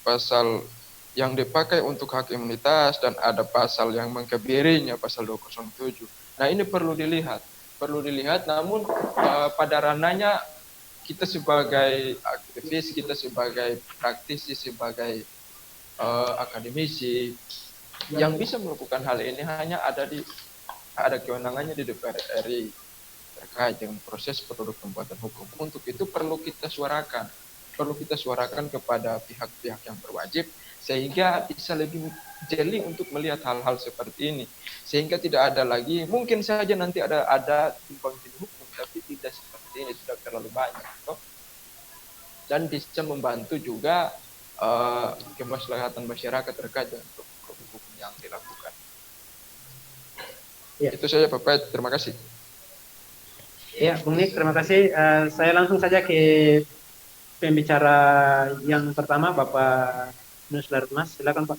pasal yang dipakai untuk hak imunitas dan ada pasal yang mengkebirinya, pasal 207. Nah, ini perlu dilihat. Namun pada ranahnya kita sebagai aktivis, kita sebagai praktisi, sebagai akademisi yang bisa melakukan hal ini hanya ada kewenangannya di DPR RI terkait dengan proses produk pembuatan hukum. Untuk itu perlu kita suarakan kepada pihak-pihak yang berwajib sehingga bisa lebih jeli untuk melihat hal-hal seperti ini, sehingga tidak ada lagi, mungkin saja nanti ada tumpang tindih hukum tapi tidak seperti ini, tidak terlalu banyak toh. Dan bisa membantu juga kemaslahatan masyarakat terkait dengan produk hukum yang dilakukan. Ya. Itu saja Pak Pait, terima kasih. Ya, Bung Nik, terima kasih. Saya langsung saja ke pembicara yang pertama, Bapak Nus Larutmas. Silakan, Pak.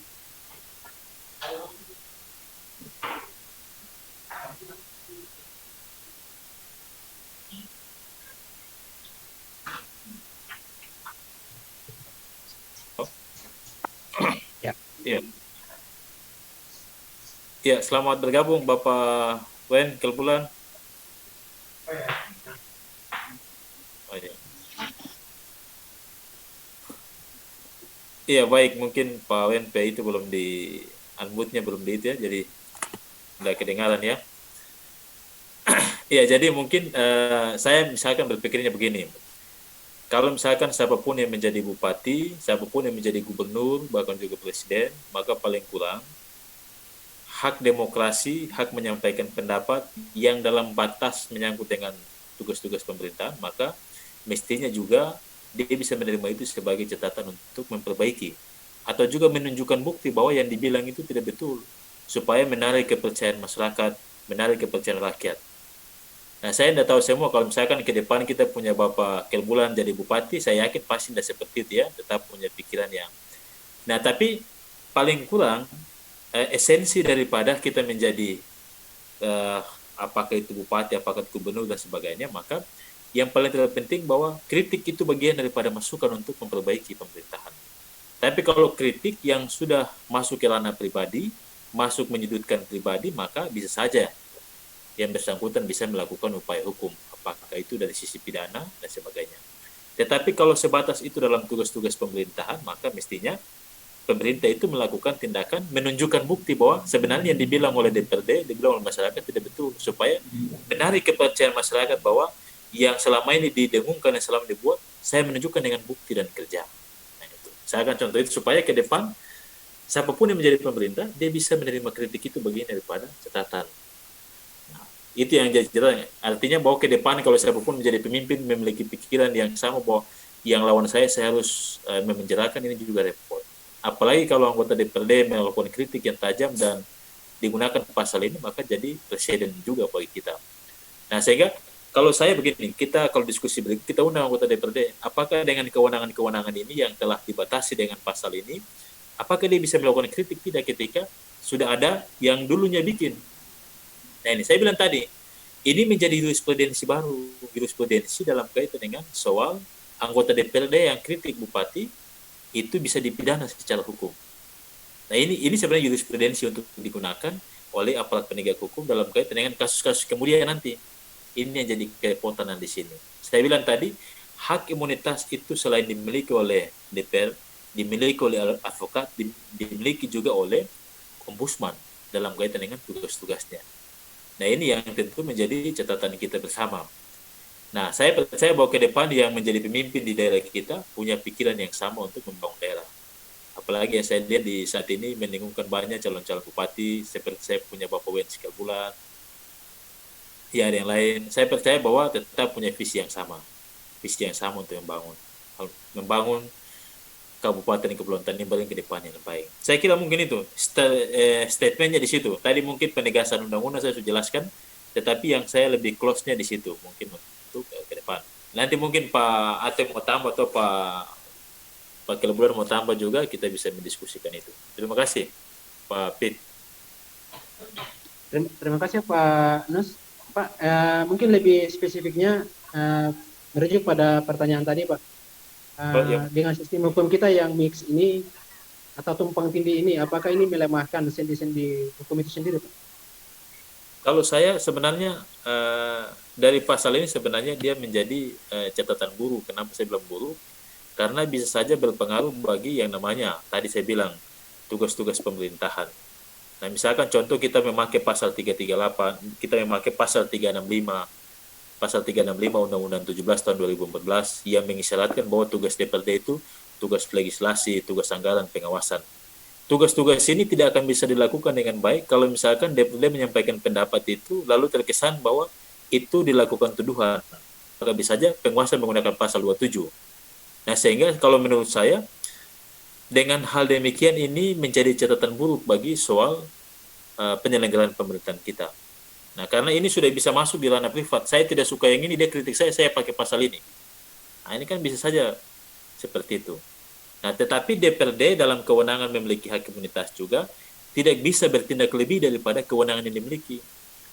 Ya. Ya, selamat bergabung Bapak Wen Kelbulan. Oh, ya. Iya, baik, mungkin Pak Wen P itu belum di unmute-nya belum di itu ya, jadi tidak kedengaran ya. Iya, jadi mungkin saya misalkan berpikirnya begini. Kalau misalkan siapapun yang menjadi bupati, siapapun yang menjadi gubernur, bahkan juga presiden, maka paling kurang hak demokrasi, hak menyampaikan pendapat yang dalam batas menyangkut dengan tugas-tugas pemerintahan, maka mestinya juga dia bisa menerima itu sebagai catatan untuk memperbaiki atau juga menunjukkan bukti bahwa yang dibilang itu tidak betul, supaya menarik kepercayaan masyarakat, menarik kepercayaan rakyat. Nah, saya tidak tahu semua, kalau misalkan ke depan kita punya Bapak Kelbulan jadi bupati, saya yakin pasti tidak seperti itu ya, tetap punya pikiran yang. Nah, tapi paling kurang esensi daripada kita menjadi apakah itu bupati, apakah itu gubernur dan sebagainya, maka yang paling terpenting bahwa kritik itu bagian daripada masukan untuk memperbaiki pemerintahan. Tapi kalau kritik yang sudah masuk ke ranah pribadi, masuk menyudutkan pribadi, maka bisa saja yang bersangkutan bisa melakukan upaya hukum, apakah itu dari sisi pidana dan sebagainya. Tetapi kalau sebatas itu dalam tugas-tugas pemerintahan, maka mestinya pemerintah itu melakukan tindakan menunjukkan bukti bahwa sebenarnya yang dibilang oleh DPRD, dibilang oleh masyarakat tidak betul, supaya menarik kepercayaan masyarakat bahwa yang selama ini didengungkan, yang selama dibuat, saya menunjukkan dengan bukti dan kerja. Nah, itu. Saya akan contoh itu supaya ke depan siapapun yang menjadi pemerintah, dia bisa menerima kritik itu bagian daripada catatan. Itu yang jelas, artinya bahwa ke depan kalau siapapun menjadi pemimpin memiliki pikiran yang sama bahwa yang lawan saya harus memenjarakan, ini juga repot. Apalagi kalau anggota DPRD melakukan kritik yang tajam dan digunakan pasal ini, maka jadi presiden juga bagi kita. Nah, sehingga kalau saya begini, kita kalau diskusi berikut, kita undang anggota DPRD, apakah dengan kewenangan-kewenangan ini yang telah dibatasi dengan pasal ini, apakah dia bisa melakukan kritik tidak ketika sudah ada yang dulunya bikin. Nah, ini saya bilang tadi, ini menjadi jurisprudensi baru, jurisprudensi dalam kaitan dengan soal anggota DPRD yang kritik bupati itu bisa dipidana secara hukum. Nah, ini sebenarnya jurisprudensi untuk digunakan oleh aparat penegak hukum dalam kaitan dengan kasus-kasus kemudian nanti. Ini yang jadi kerepotan di sini. Saya bilang tadi, hak imunitas itu selain dimiliki oleh DPR, dimiliki oleh advokat, dimiliki juga oleh ombudsman dalam kaitan dengan tugas-tugasnya. Nah, ini yang tentu menjadi catatan kita bersama. Nah, saya percaya bahwa ke depan yang menjadi pemimpin di daerah kita punya pikiran yang sama untuk membangun daerah. Apalagi yang saya lihat di saat ini mendengungkan banyak calon-calon bupati, seperti saya punya Bapak Wen Kelbulan, ya ada yang lain. Saya percaya bahwa tetap punya visi yang sama untuk membangun Kabupaten Kepulauan Tanimbar ke depan yang baik. Saya kira mungkin itu statementnya di situ. Tadi mungkin penegasan undang-undang saya sudah jelaskan, tetapi yang saya lebih close-nya di situ mungkin untuk ke depan. Nanti mungkin Pak Atem mau tambah atau Pak Kelbulan mau tambah juga, kita bisa mendiskusikan itu. Terima kasih Pak Pit. Terima kasih Pak Nus. Pak, mungkin lebih spesifiknya merujuk pada pertanyaan tadi Pak. dengan sistem hukum kita yang mix ini atau tumpang tindih ini, apakah ini melemahkan sendi-sendi hukum itu sendiri, Pak? Kalau saya sebenarnya dari pasal ini sebenarnya dia menjadi catatan buruk. Kenapa saya bilang buruk? Karena bisa saja berpengaruh bagi yang namanya tadi saya bilang tugas-tugas pemerintahan. Nah, misalkan contoh kita memakai pasal 338, kita memakai pasal 365, pasal 365 Undang-Undang 17 tahun 2014 yang mengisyaratkan bahwa tugas DPRD itu tugas legislasi, tugas anggaran, pengawasan. Tugas-tugas ini tidak akan bisa dilakukan dengan baik kalau misalkan DPRD menyampaikan pendapat itu lalu terkesan bahwa itu dilakukan tuduhan. Maka bisa saja penguasa menggunakan pasal 27. Nah, sehingga kalau menurut saya dengan hal demikian ini menjadi catatan buruk bagi soal penyelenggaraan pemerintahan kita. Nah, karena ini sudah bisa masuk di ranah privat. Saya tidak suka yang ini, dia kritik saya pakai pasal ini. Nah, ini kan bisa saja seperti itu. Nah, tetapi DPRD dalam kewenangan memiliki hak imunitas juga tidak bisa bertindak lebih daripada kewenangan yang dimiliki.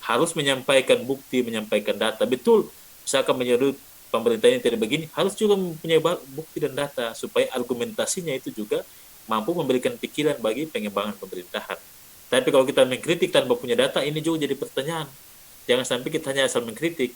Harus menyampaikan bukti, menyampaikan data. Betul, misalkan menyebut pemerintah ini tidak begini, harus juga mempunyai bukti dan data supaya argumentasinya itu juga mampu memberikan pikiran bagi pengembangan pemerintahan. Tapi kalau kita mengkritik tanpa punya data, ini juga jadi pertanyaan. Jangan sampai kita hanya asal mengkritik,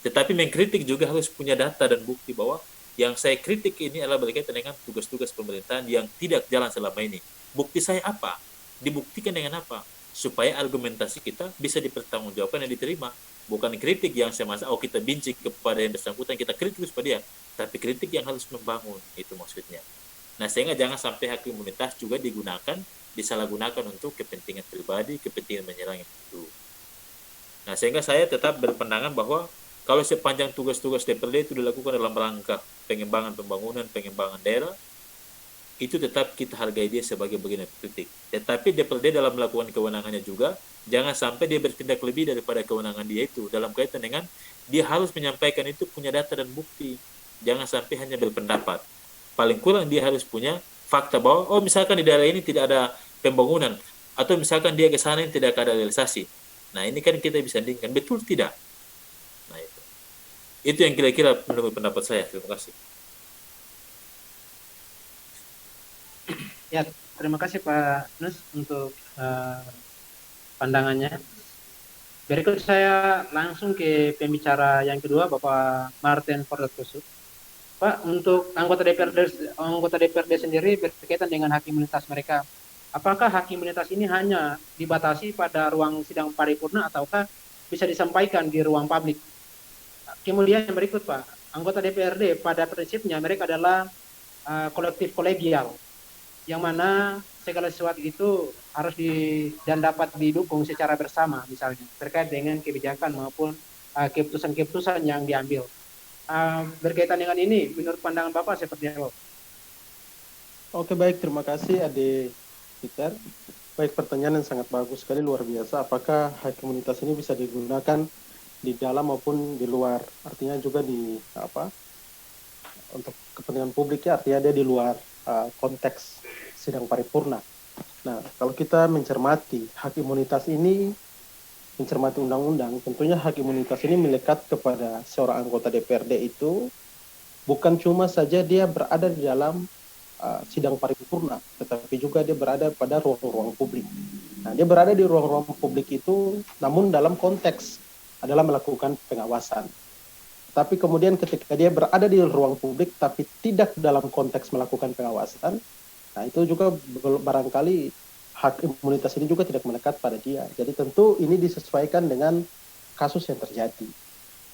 tetapi mengkritik juga harus punya data dan bukti bahwa yang saya kritik ini adalah berkaitan dengan tugas-tugas pemerintahan yang tidak jalan selama ini. Bukti saya apa? Dibuktikan dengan apa? Supaya argumentasi kita bisa dipertanggungjawabkan dan diterima. Bukan kritik yang saya masa, kita benci kepada yang bersangkutan, kita kritik pada dia. Tapi kritik yang harus membangun, itu maksudnya. Nah, sehingga jangan sampai hak imunitas juga disalahgunakan untuk kepentingan pribadi, kepentingan menyerang itu. Nah, sehingga saya tetap berpandangan bahwa kalau sepanjang tugas-tugas DPRD itu dilakukan dalam rangka pengembangan pembangunan, pengembangan daerah, itu tetap kita hargai dia sebagai bagian kritik. Tetapi DPRD dalam melakukan kewenangannya juga, jangan sampai dia bertindak lebih daripada kewenangan dia itu. Dalam kaitan dengan, dia harus menyampaikan itu punya data dan bukti. Jangan sampai hanya berpendapat. Paling kurang dia harus punya fakta bahwa, misalkan di daerah ini tidak ada pembangunan, atau misalkan dia ke sana ini tidak ada realisasi. Nah, ini kan kita bisa bandingkan. Betul tidak? Nah, itu yang kira-kira menurut pendapat saya. Terima kasih. Ya, terima kasih Pak Nus untuk pandangannya. Berikut saya langsung ke pembicara yang kedua, Bapak Martin Fordatkusut. Pak, untuk anggota DPRD sendiri berkaitan dengan hak imunitas mereka, apakah hak imunitas ini hanya dibatasi pada ruang sidang paripurna ataukah bisa disampaikan di ruang publik? Kemudian yang berikut, Pak, anggota DPRD pada prinsipnya mereka adalah kolektif kolegial, yang mana segala sesuatu itu harus dan dapat didukung secara bersama, misalnya terkait dengan kebijakan maupun keputusan-keputusan yang diambil. Berkaitan dengan ini, menurut pandangan Bapak seperti apa? Oke, baik, terima kasih Ade Peter. Baik, pertanyaan yang sangat bagus sekali, luar biasa. Apakah hak imunitas ini bisa digunakan di dalam maupun di luar? Artinya juga untuk kepentingan publik, ya, artinya dia di luar konteks sidang paripurna. Nah, kalau kita mencermati hak imunitas ini, mencermati undang-undang, tentunya hak imunitas ini melekat kepada seorang anggota DPRD itu bukan cuma saja dia berada di dalam sidang paripurna, tetapi juga dia berada pada ruang-ruang publik. Nah, dia berada di ruang-ruang publik itu, namun dalam konteks adalah melakukan pengawasan. Tapi kemudian ketika dia berada di ruang publik tapi tidak dalam konteks melakukan pengawasan, nah itu juga barangkali hak imunitas ini juga tidak melekat pada dia. Jadi tentu ini disesuaikan dengan kasus yang terjadi.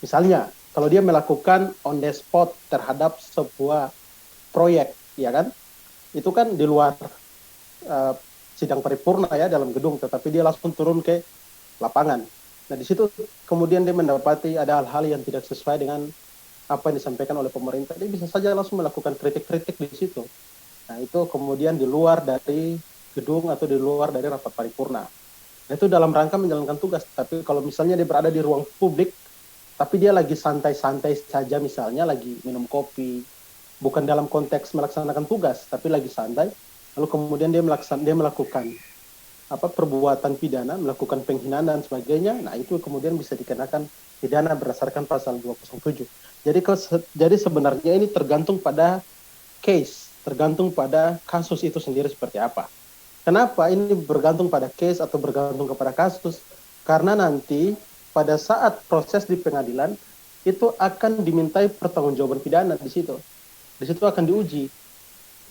Misalnya, kalau dia melakukan on the spot terhadap sebuah proyek, ya kan? Itu kan di luar sidang paripurna ya dalam gedung, tetapi dia langsung turun ke lapangan. Nah, di situ kemudian dia mendapati ada hal-hal yang tidak sesuai dengan apa yang disampaikan oleh pemerintah. Dia bisa saja langsung melakukan kritik-kritik di situ. Nah, itu kemudian di luar dari gedung atau di luar dari rapat paripurna. Nah, itu dalam rangka menjalankan tugas. Tapi kalau misalnya dia berada di ruang publik, tapi dia lagi santai-santai saja, misalnya lagi minum kopi, bukan dalam konteks melaksanakan tugas, tapi lagi santai, lalu kemudian dia melakukan perbuatan pidana, melakukan penghinaan dan sebagainya, nah itu kemudian bisa dikenakan pidana berdasarkan pasal 207. Jadi sebenarnya ini tergantung pada case, tergantung pada kasus itu sendiri seperti apa. Kenapa ini bergantung pada case atau bergantung kepada kasus? Karena nanti pada saat proses di pengadilan itu akan dimintai pertanggungjawaban pidana di situ. Di situ akan diuji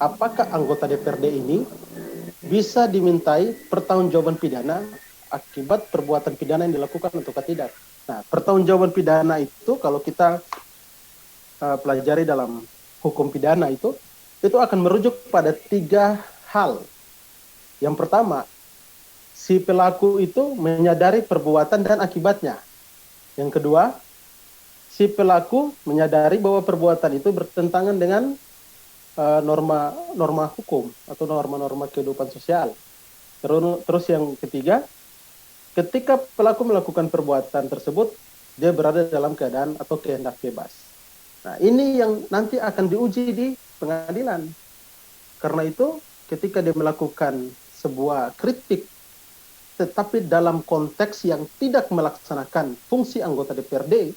apakah anggota DPRD ini bisa dimintai pertanggungjawaban pidana akibat perbuatan pidana yang dilakukan atau tidak. Nah, pertanggungjawaban pidana itu kalau kita pelajari dalam hukum pidana itu akan merujuk pada 3 hal. Yang pertama, si pelaku itu menyadari perbuatan dan akibatnya. Yang kedua, si pelaku menyadari bahwa perbuatan itu bertentangan dengan norma hukum atau norma-norma kehidupan sosial. Terus yang ketiga, ketika pelaku melakukan perbuatan tersebut, dia berada dalam keadaan atau kehendak bebas. Nah, ini yang nanti akan diuji di pengadilan. Karena itu, ketika dia melakukan sebuah kritik, tetapi dalam konteks yang tidak melaksanakan fungsi anggota DPRD,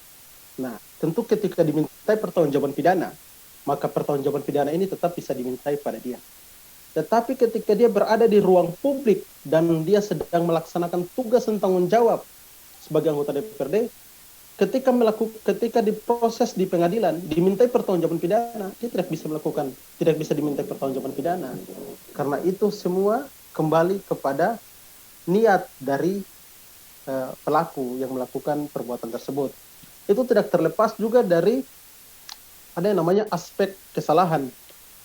nah, tentu ketika dimintai pertanggungjawaban pidana, maka pertanggungjawaban pidana ini tetap bisa dimintai pada dia. Tetapi ketika dia berada di ruang publik dan dia sedang melaksanakan tugas dan tanggung jawab sebagai anggota DPRD, ketika diproses di pengadilan dimintai pertanggungjawaban pidana, dia tidak bisa dimintai pertanggungjawaban pidana. Karena itu semua kembali kepada niat dari pelaku yang melakukan perbuatan tersebut. Itu tidak terlepas juga dari ada yang namanya aspek kesalahan.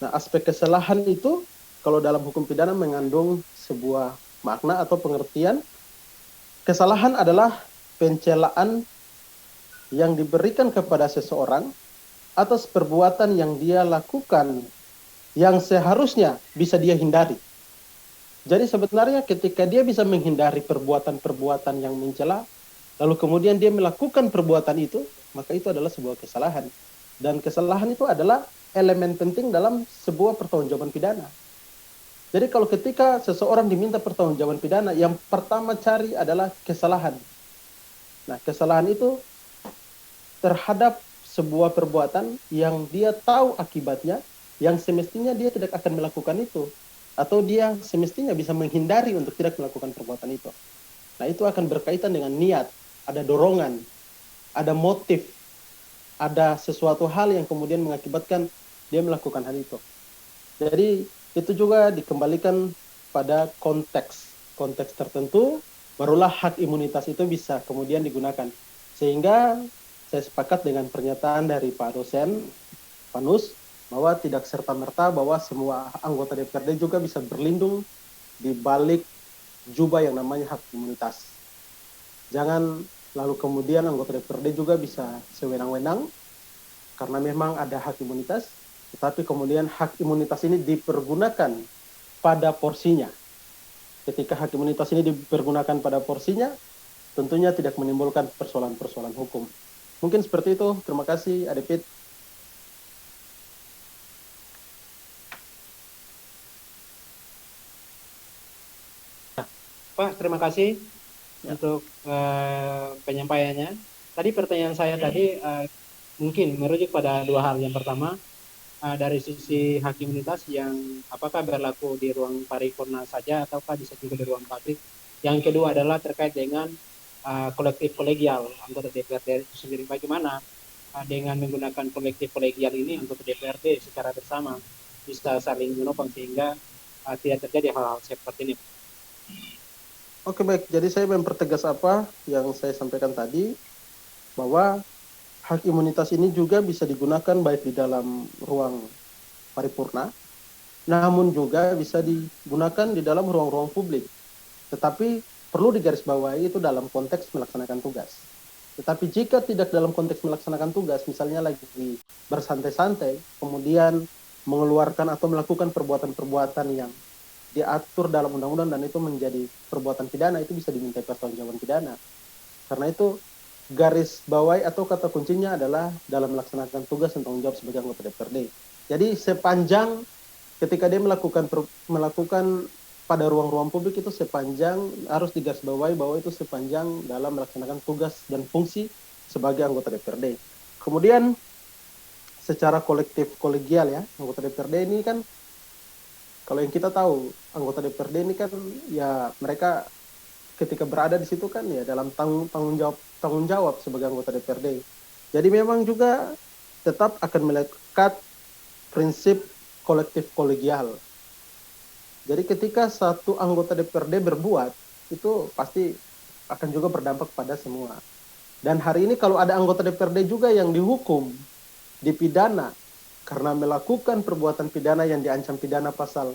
Nah, aspek kesalahan itu kalau dalam hukum pidana mengandung sebuah makna atau pengertian. Kesalahan adalah pencelaan yang diberikan kepada seseorang atas perbuatan yang dia lakukan yang seharusnya bisa dia hindari. Jadi sebenarnya ketika dia bisa menghindari perbuatan-perbuatan yang mencela, lalu kemudian dia melakukan perbuatan itu, maka itu adalah sebuah kesalahan. Dan kesalahan itu adalah elemen penting dalam sebuah pertanggungjawaban pidana. Jadi kalau ketika seseorang diminta pertanggungjawaban pidana, yang pertama cari adalah kesalahan. Nah, kesalahan itu terhadap sebuah perbuatan yang dia tahu akibatnya, yang semestinya dia tidak akan melakukan itu. Atau dia semestinya bisa menghindari untuk tidak melakukan perbuatan itu. Nah, itu akan berkaitan dengan niat, ada dorongan, ada motif, ada sesuatu hal yang kemudian mengakibatkan dia melakukan hal itu. Jadi itu juga dikembalikan pada konteks tertentu, barulah hak imunitas itu bisa kemudian digunakan. Sehingga saya sepakat dengan pernyataan dari Pak dosen Panus bahwa tidak serta-merta bahwa semua anggota DPRD juga bisa berlindung di balik jubah yang namanya hak imunitas. Jangan lalu kemudian anggota DPRD juga bisa sewenang-wenang karena memang ada hak imunitas, tetapi kemudian hak imunitas ini dipergunakan pada porsinya. Ketika hak imunitas ini dipergunakan pada porsinya, tentunya tidak menimbulkan persoalan-persoalan hukum. Mungkin seperti itu. Terima kasih, Adepit. Pak, terima kasih untuk penyampaiannya. Tadi pertanyaan saya tadi mungkin merujuk pada 2 hal. Yang pertama, dari sisi hak imunitas yang apakah berlaku di ruang paripurna saja ataukah bisa juga di ruang publik. Yang kedua adalah terkait dengan kolektif kolegial anggota DPRD itu sendiri. Bagaimana dengan menggunakan kolektif kolegial ini anggota DPRD secara bersama bisa saling menopang sehingga tidak terjadi hal-hal seperti ini. Oke, baik. Jadi saya mempertegas apa yang saya sampaikan tadi, bahwa hak imunitas ini juga bisa digunakan baik di dalam ruang paripurna, namun juga bisa digunakan di dalam ruang-ruang publik. Tetapi perlu digarisbawahi itu dalam konteks melaksanakan tugas. Tetapi jika tidak dalam konteks melaksanakan tugas, misalnya lagi bersantai-santai, kemudian mengeluarkan atau melakukan perbuatan-perbuatan yang diatur dalam undang-undang dan itu menjadi perbuatan pidana, itu bisa dimintai pertanggungjawaban pidana. Karena itu garis bawahi atau kata kuncinya adalah dalam melaksanakan tugas dan tanggung jawab sebagai anggota DPRD. Jadi sepanjang ketika dia melakukan pada ruang-ruang publik itu sepanjang harus digarisbawahi bahwa itu sepanjang dalam melaksanakan tugas dan fungsi sebagai anggota DPRD. Kemudian secara kolektif kolegial ya, anggota DPRD ini kan, kalau yang kita tahu anggota DPRD ini kan ya mereka ketika berada di situ kan ya dalam tanggung jawab sebagai anggota DPRD. Jadi memang juga tetap akan melekat prinsip kolektif kolegial. Jadi ketika satu anggota DPRD berbuat, itu pasti akan juga berdampak pada semua. Dan hari ini kalau ada anggota DPRD juga yang dihukum, dipidana, karena melakukan perbuatan pidana yang diancam pidana pasal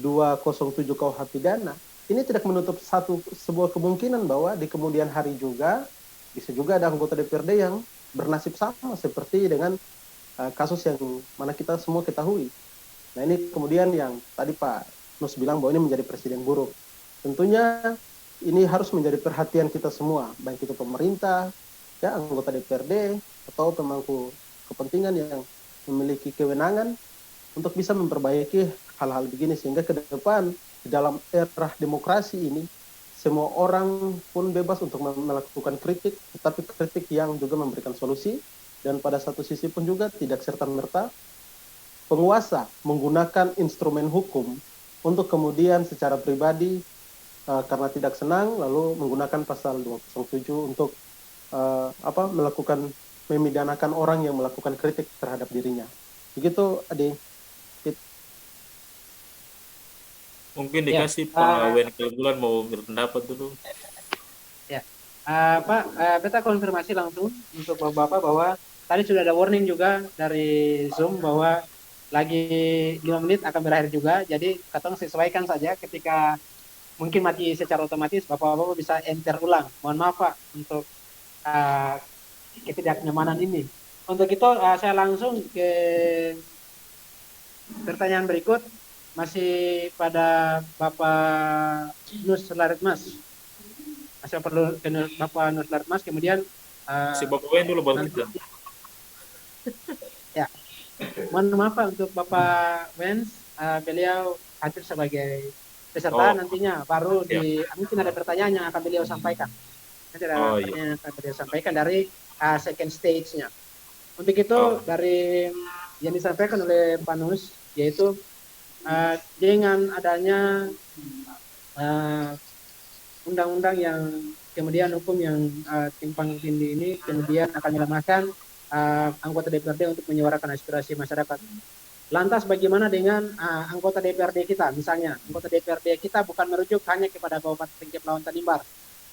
207 KUH pidana, ini tidak menutup sebuah kemungkinan bahwa di kemudian hari juga bisa juga ada anggota DPRD yang bernasib sama seperti dengan kasus yang mana kita semua ketahui. Nah ini kemudian yang tadi Pak Nus bilang bahwa ini menjadi presiden buruk. Tentunya ini harus menjadi perhatian kita semua, baik itu pemerintah, ya anggota DPRD atau pemangku kepentingan yang memiliki kewenangan untuk bisa memperbaiki hal-hal begini sehingga ke depan di dalam era demokrasi ini semua orang pun bebas untuk melakukan kritik, tetapi kritik yang juga memberikan solusi, dan pada satu sisi pun juga tidak serta-merta penguasa menggunakan instrumen hukum untuk kemudian secara pribadi karena tidak senang lalu menggunakan pasal 207 untuk melakukan memidanakan orang yang melakukan kritik terhadap dirinya. Begitu, Ade. Mungkin dikasih Pak Wen Kelembulan mau berpendapat dulu. Ya, Pak, beta konfirmasi langsung untuk Bapak bahwa tadi sudah ada warning juga dari Zoom bahwa lagi 5 menit akan berakhir juga, jadi katong sesuaikan saja ketika mungkin mati secara otomatis, Bapak-Bapak bisa enter ulang. Mohon maaf Pak untuk ketidaknyamanan ini. Untuk itu saya langsung ke pertanyaan berikut, masih pada Bapak Nus Laritmas. Masih perlu ke Bapak Nus Laritmas, kemudian si Bapak Wen dulu baru kita. Ya, mohon maaf Pak untuk Bapak Wens, beliau hadir sebagai peserta nantinya, baru mungkin ada pertanyaan yang akan beliau sampaikan. Nanti ada pertanyaan yang akan beliau sampaikan dari second stage-nya. Untuk itu dari yang disampaikan oleh Pak Nus, yaitu dengan adanya undang-undang yang kemudian hukum yang timpang tindih ini kemudian akan melemahkan anggota DPRD untuk menyuarakan aspirasi masyarakat. Lantas bagaimana dengan anggota DPRD kita? Misalnya anggota DPRD kita bukan merujuk hanya kepada Kabupaten Kepulauan Tanimbar,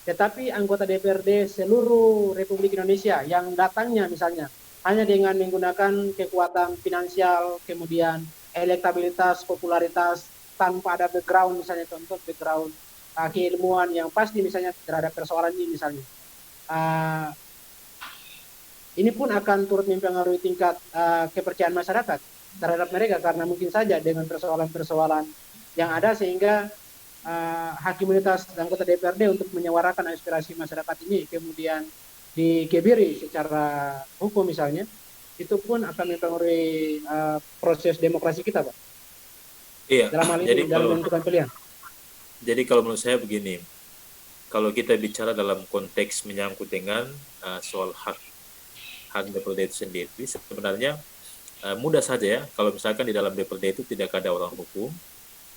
tetapi anggota DPRD seluruh Republik Indonesia yang datangnya misalnya hanya dengan menggunakan kekuatan finansial, kemudian elektabilitas, popularitas, tanpa ada background misalnya, contoh background keilmuan yang pasti misalnya terhadap persoalan ini misalnya. Ini pun akan turut mempengaruhi tingkat kepercayaan masyarakat terhadap mereka, karena mungkin saja dengan persoalan-persoalan yang ada sehingga hak imunitas anggota DPRD untuk menyuarakan aspirasi masyarakat ini kemudian dikebiri secara hukum misalnya, itu pun akan mempengaruhi proses demokrasi kita, Pak. Iya. Dalam hal ini dalam menentukan pilihan. Jadi kalau menurut saya begini, kalau kita bicara dalam konteks menyangkut dengan soal hak DPRD itu sendiri, sebenarnya mudah saja ya, kalau misalkan di dalam DPRD itu tidak ada orang hukum,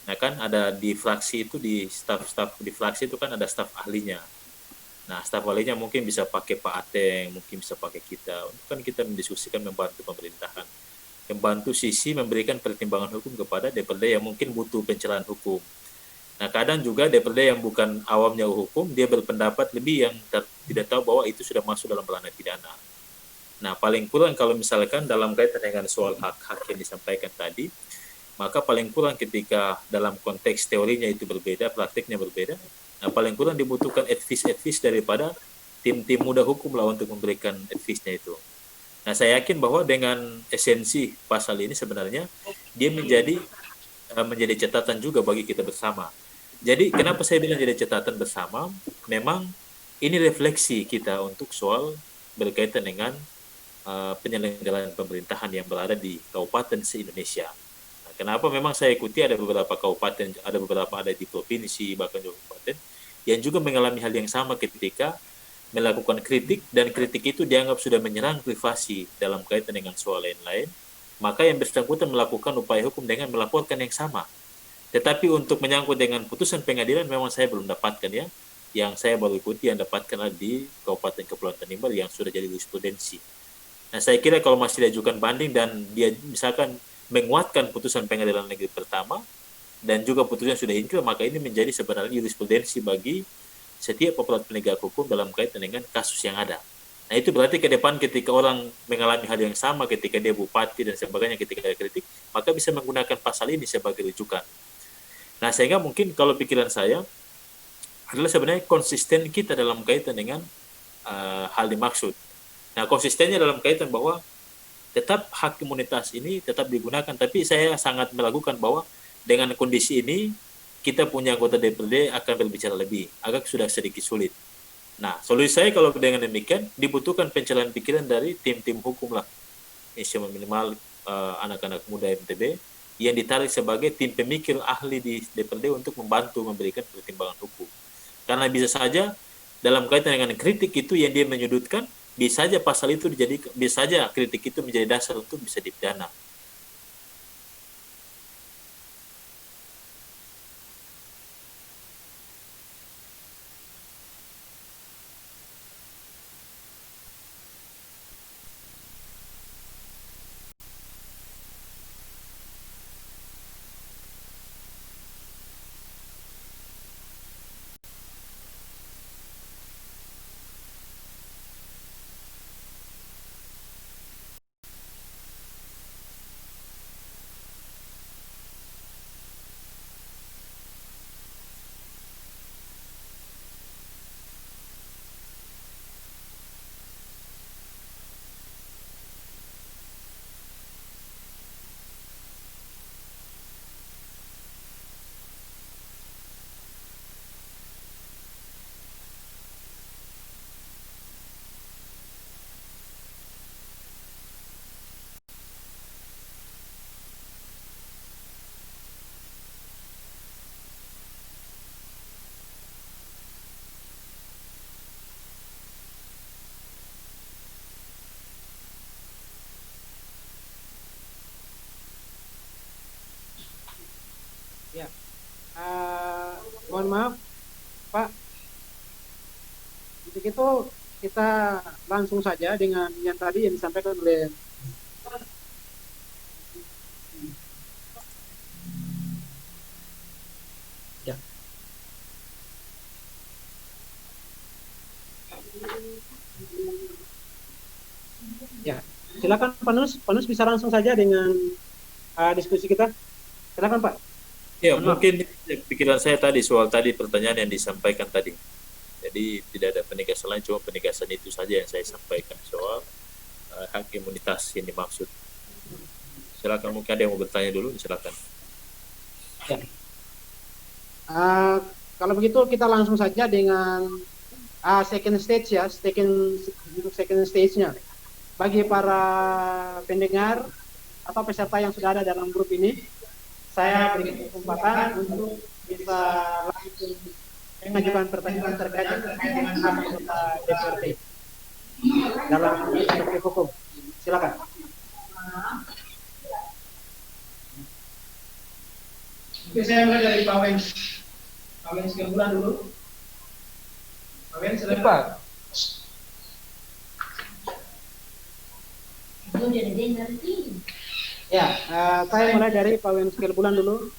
nah kan ada di fraksi itu, di staf di fraksi itu kan ada staf ahlinya. Nah, staf ahlinya mungkin bisa pakai Pak Ateng, mungkin bisa pakai kita. Kan kita mendiskusikan, membantu pemerintahan, membantu sisi memberikan pertimbangan hukum kepada DPRD yang mungkin butuh pencerahan hukum. Nah, kadang juga DPRD yang bukan awamnya hukum, dia berpendapat lebih yang tidak tahu bahwa itu sudah masuk dalam ranah pidana. Nah, paling kurang kalau misalkan dalam kaitan dengan soal hak-hak yang disampaikan tadi, maka paling kurang ketika dalam konteks teorinya itu berbeda, praktiknya berbeda, nah paling kurang dibutuhkan advice daripada tim-tim muda hukum lah untuk memberikan advice-nya itu. Nah, saya yakin bahwa dengan esensi pasal ini sebenarnya dia menjadi catatan juga bagi kita bersama. Jadi kenapa saya bilang jadi catatan bersama? Memang ini refleksi kita untuk soal berkaitan dengan penyelenggaraan pemerintahan yang berada di kabupaten se-Indonesia. Nah, kenapa memang saya ikuti ada beberapa kabupaten, ada di provinsi, bahkan di kabupaten yang juga mengalami hal yang sama ketika melakukan kritik dan kritik itu dianggap sudah menyerang privasi dalam kaitan dengan soal lain-lain, maka yang bersangkutan melakukan upaya hukum dengan melaporkan yang sama. Tetapi untuk menyangkut dengan putusan pengadilan memang saya belum dapatkan ya. Yang saya baru ikuti yang dapatkan di Kabupaten Kepulauan Tanimbar yang sudah jadi jurisprudensi. Nah, saya kira kalau masih diajukan banding dan dia misalkan menguatkan putusan pengadilan negeri pertama dan juga putusan sudah inkrah, maka ini menjadi sebenarnya jurisprudensi bagi setiap aparat penegak hukum dalam kaitan dengan kasus yang ada. Nah, itu berarti ke depan ketika orang mengalami hal yang sama, ketika dia bupati dan sebagainya, ketika ada kritik, maka bisa menggunakan pasal ini sebagai rujukan. Nah, sehingga mungkin kalau pikiran saya adalah sebenarnya konsisten kita dalam kaitan dengan hal dimaksud. Nah, konsistennya dalam kaitan bahwa tetap hak imunitas ini tetap digunakan, tapi saya sangat meragukan bahwa dengan kondisi ini kita punya anggota DPRD akan berbicara lebih, agak sudah sedikit sulit. Nah, solusi saya kalau dengan demikian dibutuhkan pencerahan pikiran dari tim-tim hukum lah, minimal anak-anak muda MTB yang ditarik sebagai tim pemikir ahli di DPRD untuk membantu memberikan pertimbangan hukum. Karena bisa saja dalam kaitan dengan kritik itu yang dia menyudutkan, bisa saja pasal itu bisa saja kritik itu menjadi dasar untuk bisa dipidana. Ya, mohon maaf, Pak. Untuk itu kita langsung saja dengan yang tadi yang disampaikan oleh ya. Ya, silakan Panus bisa langsung saja dengan diskusi kita. Silakan Pak. Ya, mungkin pikiran saya tadi soal tadi pertanyaan yang disampaikan tadi. Jadi tidak ada penegasan lain, cuma penegasan itu saja yang saya sampaikan soal hak imunitas yang dimaksud. Silakan, mungkin ada yang mau bertanya dulu, silakan. Ya. Kalau begitu kita langsung saja dengan second stage ya, second stage-nya. Bagi para pendengar atau peserta yang sudah ada dalam grup ini, saya berikan kesempatan untuk bisa langsung mengajukan pertanyaan terkait dengan anggota DPRD dalam perspektif hukum. Silakan. Oke, saya mulai dari Pak Wens. Pak Wens Kebulan dulu. Pak Wens, silakan. Ya, saya mulai dari Pak Wens Kebulan dulu.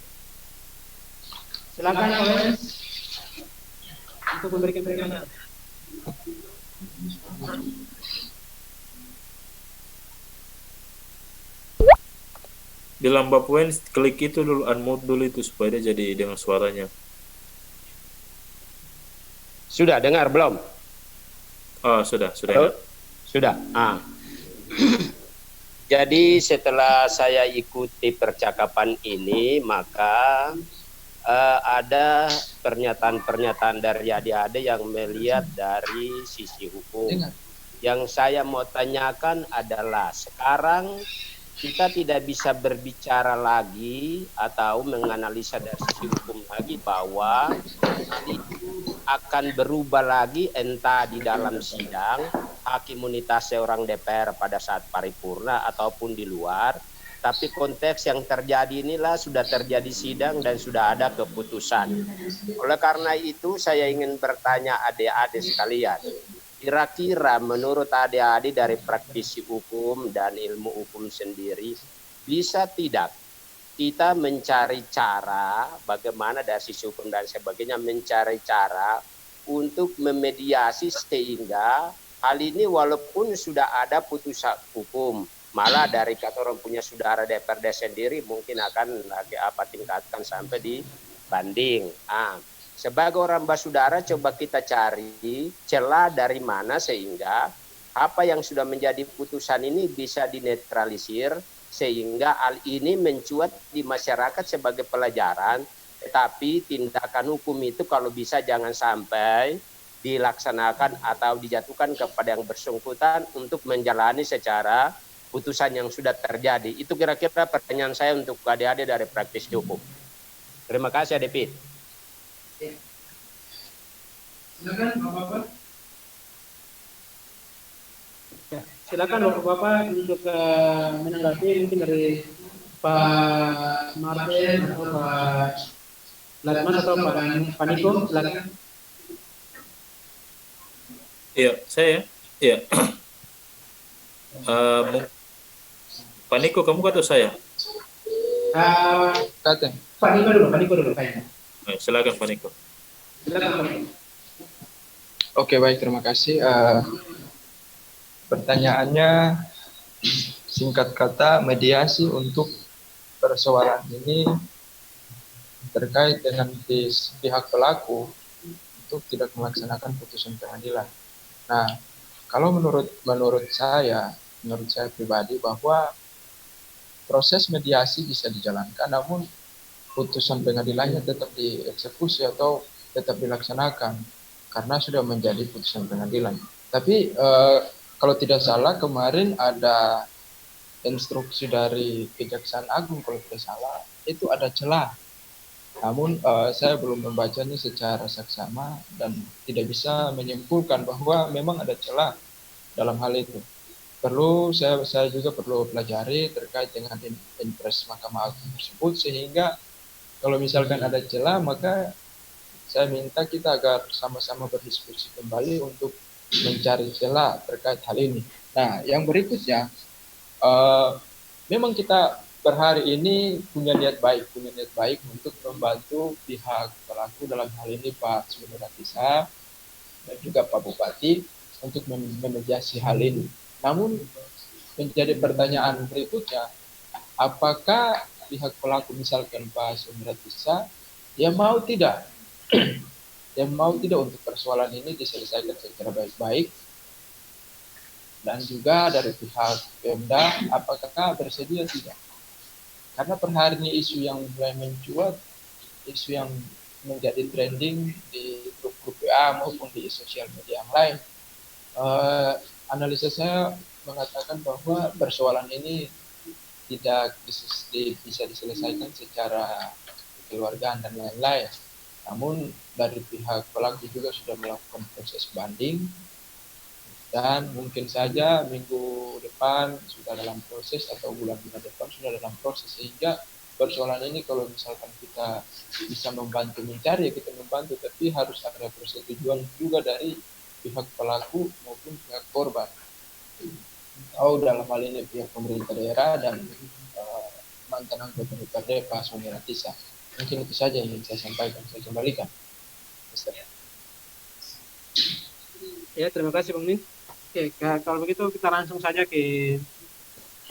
Silakan Pak Wens untuk memberikan pertanyaan. Bilang Mbak Puan, klik itu dulu, unmute dulu itu supaya dia jadi dengan suaranya. Sudah dengar belum? Oh, sudah. Halo? Sudah. Jadi setelah saya ikuti percakapan ini, maka ada pernyataan-pernyataan dari adik-adik yang melihat dari sisi hukum. Yang saya mau tanyakan adalah sekarang kita tidak bisa berbicara lagi atau menganalisa dari sisi hukum lagi bahwa itu akan berubah lagi entah di dalam sidang hak imunitas seorang DPR pada saat paripurna ataupun di luar. Tapi konteks yang terjadi inilah sudah terjadi sidang dan sudah ada keputusan. Oleh karena itu saya ingin bertanya adik-adik sekalian. Kira-kira menurut adik-adik dari praktisi hukum dan ilmu hukum sendiri, bisa tidak kita mencari cara bagaimana dari sisi hukum dan sebagainya mencari cara untuk memediasi sehingga hal ini walaupun sudah ada putusan hukum, malah dari kata orang punya saudara DPRD sendiri mungkin akan lagi tingkatkan sampai di banding. Sebagai orang basudara coba kita cari celah dari mana sehingga apa yang sudah menjadi putusan ini bisa dinetralisir sehingga hal ini mencuat di masyarakat sebagai pelajaran, tetapi tindakan hukum itu kalau bisa jangan sampai dilaksanakan atau dijatuhkan kepada yang bersangkutan untuk menjalani secara putusan yang sudah terjadi. Itu kira-kira pertanyaan saya untuk adik-adik dari praktisi hukum. Terima kasih Adik Pit. Silakan Bapak-bapak. Silakan Bapak-bapak untuk menanggapi mungkin dari Pak Martin atau Pak Latmas atau Pak Niko. Silakan. Iya, saya. Iya. Pak Niko, kamu atau saya? Kata. Pak Niko dulu kayaknya. Silakan Pak Niko. Silakan Pak Niko. Oke, baik, terima kasih. Pertanyaannya singkat kata, mediasi untuk persoalan ini terkait dengan pihak pelaku untuk tidak melaksanakan putusan pengadilan. Nah, kalau menurut saya pribadi bahwa proses mediasi bisa dijalankan, namun putusan pengadilannya tetap dieksekusi atau tetap dilaksanakan karena sudah menjadi putusan pengadilan. Tapi kalau tidak salah kemarin ada instruksi dari Kejaksaan Agung kalau tidak salah itu ada celah. Namun saya belum membacanya secara saksama dan tidak bisa menyimpulkan bahwa memang ada celah dalam hal itu. Saya juga perlu pelajari terkait dengan impres Mahkamah Agung tersebut sehingga kalau misalkan ada celah maka saya minta kita agar sama-sama berdiskusi kembali untuk mencari celah terkait hal ini. Nah, yang berikutnya, memang kita per hari ini punya niat baik untuk membantu pihak pelaku dalam hal ini Pak Sumiratisa dan juga Pak Bupati untuk memediasi hal ini. Namun menjadi pertanyaan berikutnya, apakah pihak pelaku misalkan Pak Sumiratisa mau tidak untuk persoalan ini diselesaikan secara baik-baik, dan juga dari pihak Pemda apakah bersedia tidak, karena per hari ini isu yang mulai mencuat, isu yang menjadi trending di grup-grup WA maupun di sosial media yang lain, analisa saya mengatakan bahwa persoalan ini tidak bisa diselesaikan secara kekeluargaan dan lain-lain. Namun dari pihak pelaku juga sudah melakukan proses banding dan mungkin saja minggu depan sudah dalam proses atau bulan-bulan depan sudah dalam proses, sehingga persoalan ini kalau misalkan kita bisa membantu mencari, kita membantu, tapi harus ada persetujuan juga dari pihak pelaku maupun pihak korban. Dalam hal ini pihak pemerintah daerah dan mantan anggota DPRD Pak Sumiratisa. Mungkin itu saja yang ingin saya sampaikan. Saya kembalikan. Ya, terima kasih Bang Min. Oke, kalau begitu kita langsung saja ke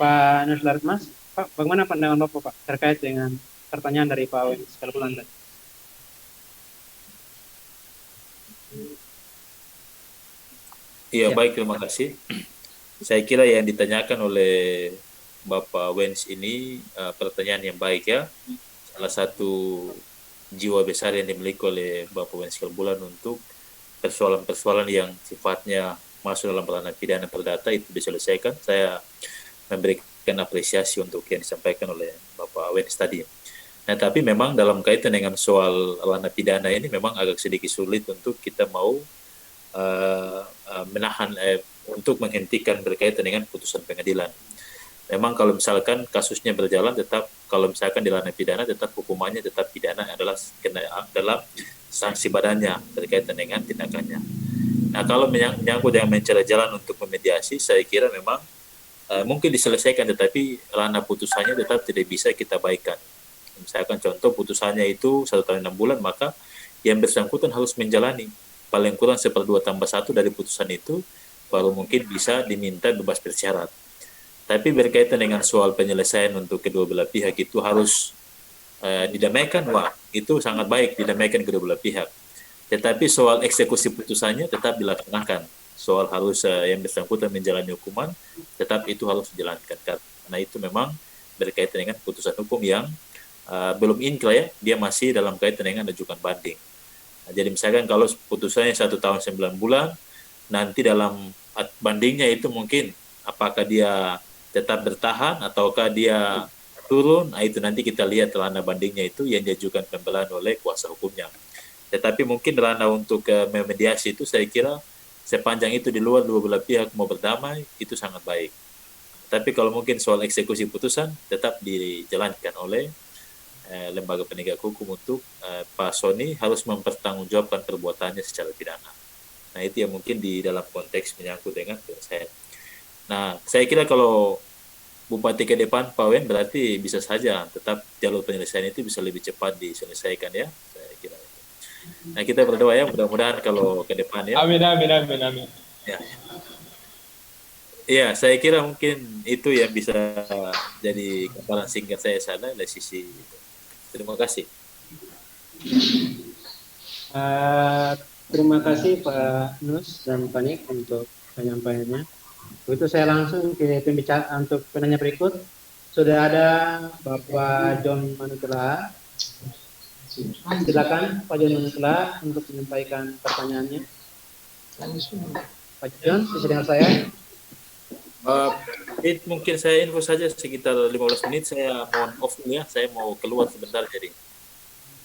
Pak Nuslar Mas. Pak, bagaimana pandangan Bapak Pak terkait dengan pertanyaan dari Pak Wen sekali tadi? Iya, baik, terima kasih. Saya kira yang ditanyakan oleh Bapak Wens ini pertanyaan yang baik ya. Salah satu jiwa besar yang dimiliki oleh Bapak Wens Kelbulan untuk persoalan-persoalan yang sifatnya masuk dalam ranah pidana perdata itu diselesaikan. Saya memberikan apresiasi untuk yang disampaikan oleh Bapak Wens tadi. Nah, Nah, tapi memang dalam kaitan dengan soal ranah pidana ini memang agak sedikit sulit untuk kita mau menahan untuk menghentikan berkaitan dengan putusan pengadilan. Memang kalau misalkan kasusnya berjalan tetap, kalau misalkan di ranah pidana tetap hukumannya tetap pidana adalah dalam sanksi badannya berkaitan dengan tindakannya. Nah, kalau menyangkut yang mencari jalan untuk memediasi, saya kira memang mungkin diselesaikan, tetapi ranah putusannya tetap tidak bisa kita baikkan. Misalkan contoh putusannya itu 1 tahun 6 bulan, maka yang bersangkutan harus menjalani paling kurang 1/2+1 dari putusan itu, baru mungkin bisa diminta bebas bersyarat. Tapi berkaitan dengan soal penyelesaian untuk kedua belah pihak itu harus didamaikan, wah itu sangat baik didamaikan kedua belah pihak. Tetapi soal eksekusi putusannya tetap dilaksanakan. Soal harus yang bersangkutan menjalani hukuman, tetap itu harus dijalankan. Karena itu memang berkaitan dengan putusan hukum yang belum inkrah ya, dia masih dalam kaitan dengan ajukan banding. Nah, jadi misalkan kalau putusannya 1 tahun 9 bulan, nanti dalam bandingnya itu mungkin apakah dia tetap bertahan ataukah dia turun, nah itu nanti kita lihat ranah bandingnya itu yang diajukan pembelaan oleh kuasa hukumnya. Tetapi mungkin ranah untuk memediasi itu saya kira sepanjang itu di luar dua belah pihak mau berdamai, itu sangat baik. Tapi kalau mungkin soal eksekusi putusan tetap dijalankan oleh lembaga penegak hukum untuk Pak Sony harus mempertanggungjawabkan perbuatannya secara pidana. Nah itu yang mungkin di dalam konteks menyangkut dengan penyelesaian. Nah saya kira kalau Bupati ke depan Pak Wen berarti bisa saja tetap jalur penyelesaian itu bisa lebih cepat diselesaikan ya, saya kira. Nah kita berdoa ya, mudah-mudahan kalau ke depan ya. Amin, amin, amin, amin. Ya. Iya, saya kira mungkin itu yang bisa jadi gambaran singkat saya sana dari sisi itu. Terima kasih. Terima kasih Pak Nus dan Pak Nik untuk penyampaiannya. Begitu saya langsung ke pembicara untuk penanya berikut. Sudah ada Bapak John Manutula. Silakan Pak John Manutula untuk menyampaikan pertanyaannya. Pak John, bisa dengar saya? Mungkin saya info saja sekitar 15 menit, saya mohon off dulu ya, saya mau keluar sebentar jadi.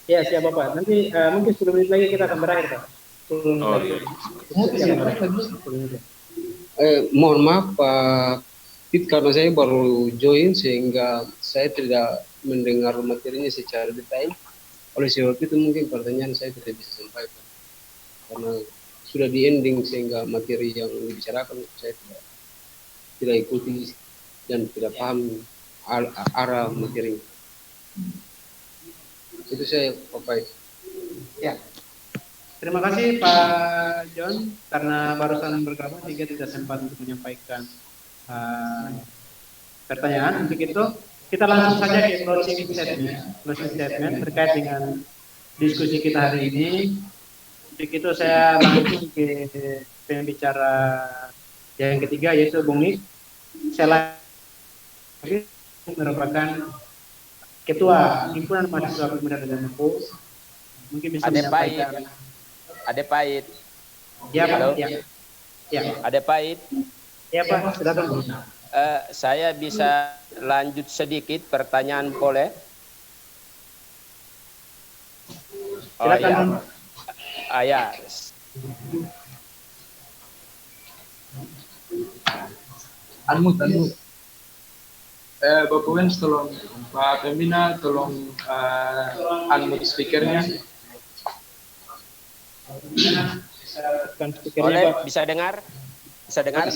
Ya, siap Bapak. Nanti mungkin 10 menit lagi kita akan berakhir Pak. 10 menit lagi. Mohon maaf Pak Pit, karena saya baru join sehingga saya tidak mendengar materinya secara detail. Oleh sebab itu mungkin pertanyaan saya tidak bisa sampaikan karena sudah di ending sehingga materi yang dibicarakan saya tidak ikuti dan tidak paham arah materi. Itu saya Pak. Ya. Terima kasih Pak John karena barusan bergabung sehingga tidak sempat untuk menyampaikan pertanyaan. Untuk itu kita langsung saja ke closing statement terkait dengan diskusi kita hari ini. Untuk itu saya langsung ke pembicara yang ketiga yaitu Bung Nik. Saya lagi merupakan Ketua Himpunan Mahasiswa Pemuda dan Mampu. Mungkin bisa menyampaikan. Ade Pait. Ya, Halo. Pak. Ya. Ya. Ade Pait. Ya, Pak. Silakan. Saya bisa lanjut sedikit pertanyaan boleh? Oh Silakan. ya. Unmute. Bapak Wens tolong, Pak Pembina tolong unmute speakernya. Boleh, bisa dengar? Bisa dengar?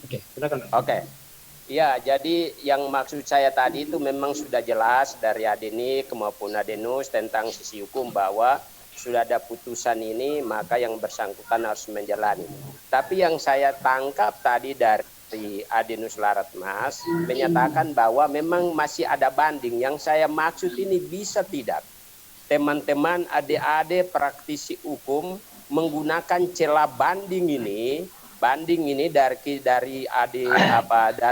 Oke, silakan. Oke. Ya, jadi yang maksud saya tadi itu memang sudah jelas dari Adenik maupun Adenus tentang sisi hukum bahwa sudah ada putusan ini maka yang bersangkutan harus menjalani. Tapi yang saya tangkap tadi dari Adenus Laratmas menyatakan bahwa memang masih ada banding. Yang saya maksud ini bisa tidak teman-teman adik-adik praktisi hukum menggunakan celah banding ini dari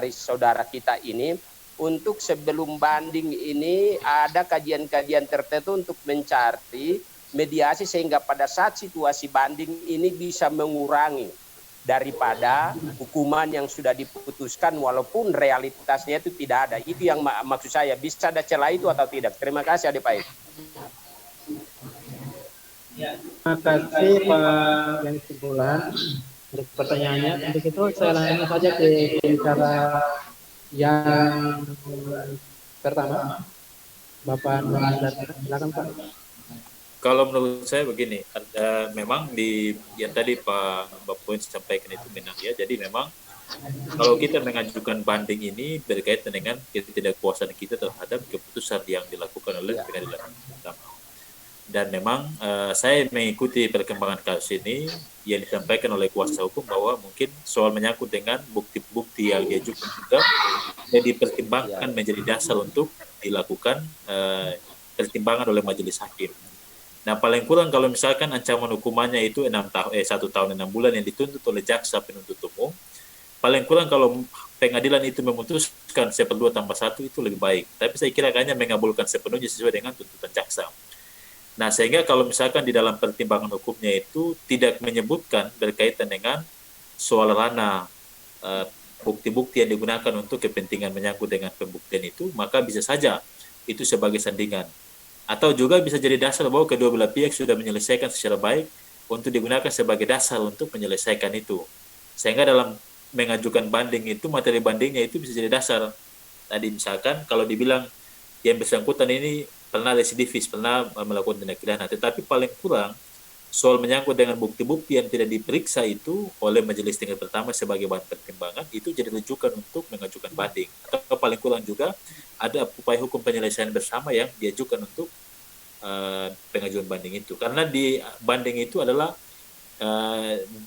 saudara kita ini untuk sebelum banding ini ada kajian-kajian tertentu untuk mencari mediasi sehingga pada saat situasi banding ini bisa mengurangi daripada hukuman yang sudah diputuskan walaupun realitasnya itu tidak ada. Itu yang maksud saya, bisa ada celah itu atau tidak. Terima kasih Adik Pait. Terima kasih Pak yang kesimpulan untuk pertanyaannya. Untuk itu saya langsung saja ke bicara yang pertama, Bapak Nur. Silakan Pak. Kalau menurut saya begini, memang di yang tadi Pak Poin sampaikan itu benar ya. Jadi memang kalau kita mengajukan banding ini berkaitan dengan ketidakpuasan kita terhadap keputusan yang dilakukan oleh pengadilan pertama. Dan memang saya mengikuti perkembangan kasus ini yang disampaikan oleh kuasa hukum bahwa mungkin soal menyangkut dengan bukti-bukti yang diajukan juga yang dipertimbangkan menjadi dasar untuk dilakukan pertimbangan oleh majelis hakim. Nah, paling kurang kalau misalkan ancaman hukumannya itu 1 tahun 6 bulan yang dituntut oleh jaksa penuntut umum, paling kurang kalau pengadilan itu memutuskan 1+2+1 itu lebih baik. Tapi saya kira kayaknya mengabulkan sepenuhnya sesuai dengan tuntutan jaksa. Nah, sehingga kalau misalkan di dalam pertimbangan hukumnya itu tidak menyebutkan berkaitan dengan soal ranah bukti-bukti yang digunakan untuk kepentingan menyangkut dengan pembuktian itu, maka bisa saja itu sebagai sandingan. Atau juga bisa jadi dasar bahwa kedua belah pihak sudah menyelesaikan secara baik untuk digunakan sebagai dasar untuk menyelesaikan itu. Sehingga dalam mengajukan banding itu, materi bandingnya itu bisa jadi dasar. Tadi misalkan kalau dibilang yang bersangkutan ini pernah residivis, pernah melakukan tindak pidana, tetapi paling kurang soal menyangkut dengan bukti-bukti yang tidak diperiksa itu oleh majelis tingkat pertama sebagai bahan pertimbangan, itu jadi rujukan untuk mengajukan banding. Atau paling kurang juga ada upaya hukum penyelesaian bersama yang diajukan untuk pengajuan banding itu. Karena di banding itu adalah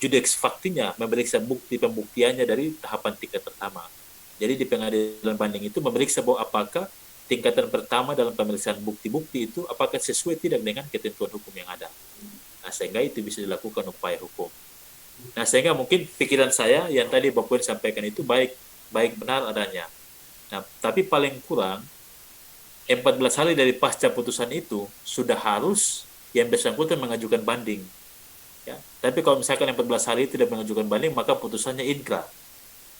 judex factinya, memeriksa bukti pembuktiannya dari tahapan tingkat pertama. Jadi di pengadilan banding itu memeriksa bahwa apakah tingkatan pertama dalam pemeriksaan bukti-bukti itu apakah sesuai tidak dengan ketentuan hukum yang ada. Nah, sehingga itu bisa dilakukan upaya hukum. Nah, sehingga mungkin pikiran saya yang tadi Bapak sampaikan itu baik benar adanya. Nah, tapi paling kurang 14 hari dari pasca putusan itu sudah harus yang bersangkutan mengajukan banding. Ya, tapi kalau misalkan 14 hari tidak mengajukan banding, maka putusannya inkrah.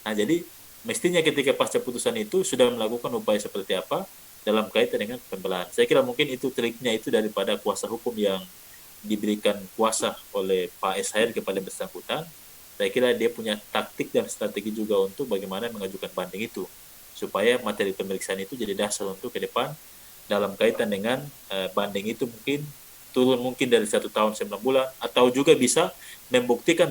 Nah, jadi mestinya ketika pasca putusan itu sudah melakukan upaya seperti apa dalam kaitan dengan pembelaan. Saya kira mungkin itu triknya itu daripada kuasa hukum yang diberikan kuasa oleh Pak SHR kepada bersangkutan. Saya kira dia punya taktik dan strategi juga untuk bagaimana mengajukan banding itu, supaya materi pemeriksaan itu jadi dasar untuk ke depan dalam kaitan dengan banding itu mungkin turun mungkin dari 1 tahun 9 bulan atau juga bisa membuktikan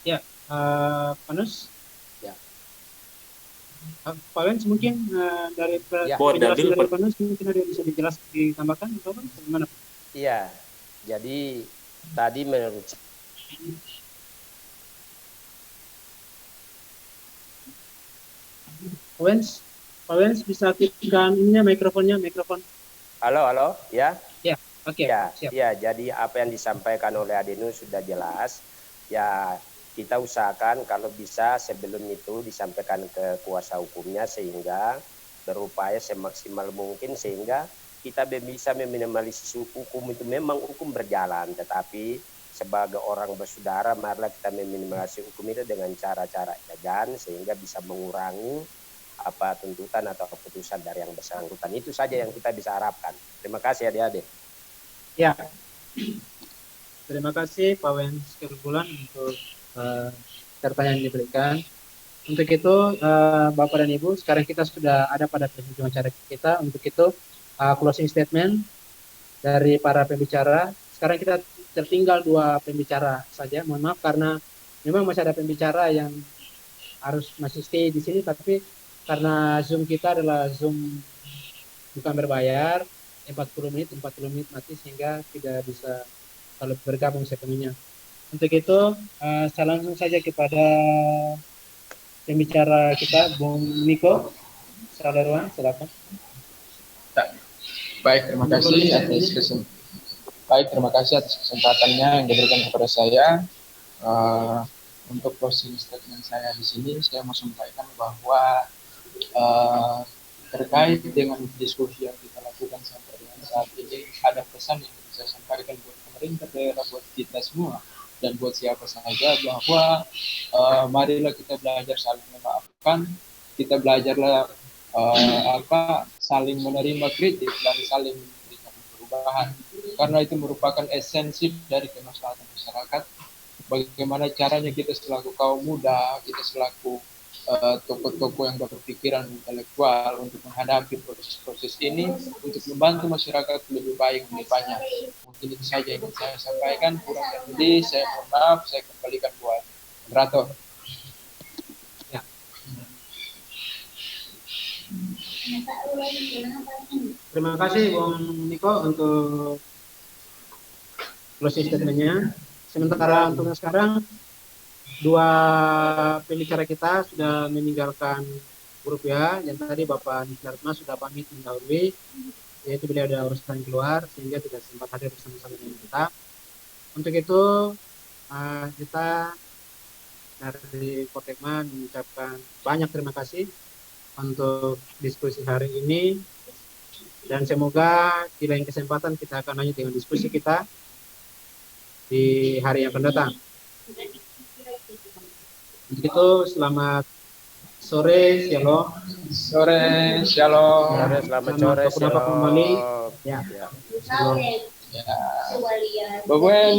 Ya, Panus. Ya. Pak Wens mungkin dari penjelasan dari Panus mungkin ada yang bisa dijelaskan ditambahkan atau bagaimana? Iya, jadi tadi menurut Pak Wens bisa aktifkan ininya mikrofon. Halo, ya? Ya, oke. Ya, jadi apa yang disampaikan oleh Adenu sudah jelas. Ya, kita usahakan kalau bisa sebelum itu disampaikan ke kuasa hukumnya sehingga berupaya semaksimal mungkin sehingga kita bisa meminimalisasi hukum itu. Memang hukum berjalan, tetapi sebagai orang bersaudara marilah kita meminimalisasi hukum itu dengan cara-cara elegan sehingga bisa mengurangi tuntutan atau keputusan dari yang bersangkutan. Itu saja yang kita bisa harapkan. Terima kasih adik-adik. Ya, terima kasih Pak Wens Kerubulan untuk pertanyaan yang diberikan. Untuk itu Bapak dan Ibu, sekarang kita sudah ada pada penghujung acara kita. Untuk itu closing statement dari para pembicara. Sekarang kita tertinggal 2 pembicara saja. Mohon maaf karena memang masih ada pembicara yang harus masih stay di sini, tapi karena Zoom kita adalah Zoom bukan berbayar, 40 menit mati sehingga tidak bisa kalau bergabung sepenuhnya. Untuk itu saya langsung saja kepada pembicara kita, Bung Niko Sadarwan, silakan. Baik, terima kasih atas kesempatannya yang diberikan kepada saya. Untuk closing statement saya di sini, saya mau sampaikan bahwa terkait dengan diskusi yang kita lakukan sampai dengan saat ini, ada pesan yang bisa saya sampaikan buat pemerintah daerah, buat kita semua, dan buat siapa saja, bahwa marilah kita belajar saling memaafkan, kita belajarlah saling menerima kritik dan saling memberikan perubahan, karena itu merupakan esensi dari kemaslahatan masyarakat. Bagaimana caranya kita selaku kaum muda, kita selaku tokoh-tokoh yang berpikiran intelektual untuk menghadapi proses-proses ini, untuk membantu masyarakat lebih baik, lebih banyak. Mungkin itu saja yang ingin saya sampaikan. Kurang dan lebih, saya mohon maaf, saya kembalikan buat moderator. Terima kasih Bung Niko untuk closing statement-nya. Sementara untuk sekarang, dua pembicara kita sudah meninggalkan grup ya. Yang tadi Bapak Nislarma sudah pamit mendahului, yaitu beliau ada urusan keluar sehingga tidak sempat hadir bersama-sama dengan kita. Untuk itu kita dari Kotekma mengucapkan banyak terima kasih untuk diskusi hari ini, dan semoga di lain kesempatan kita akan lanjut dengan diskusi kita di hari yang akan datang. Untuk itu selamat sore, shalom. Sore, shalom. Selamat sore, Dapat kembali. shalom. Ya. Ya. Shalom. Ya. Bapak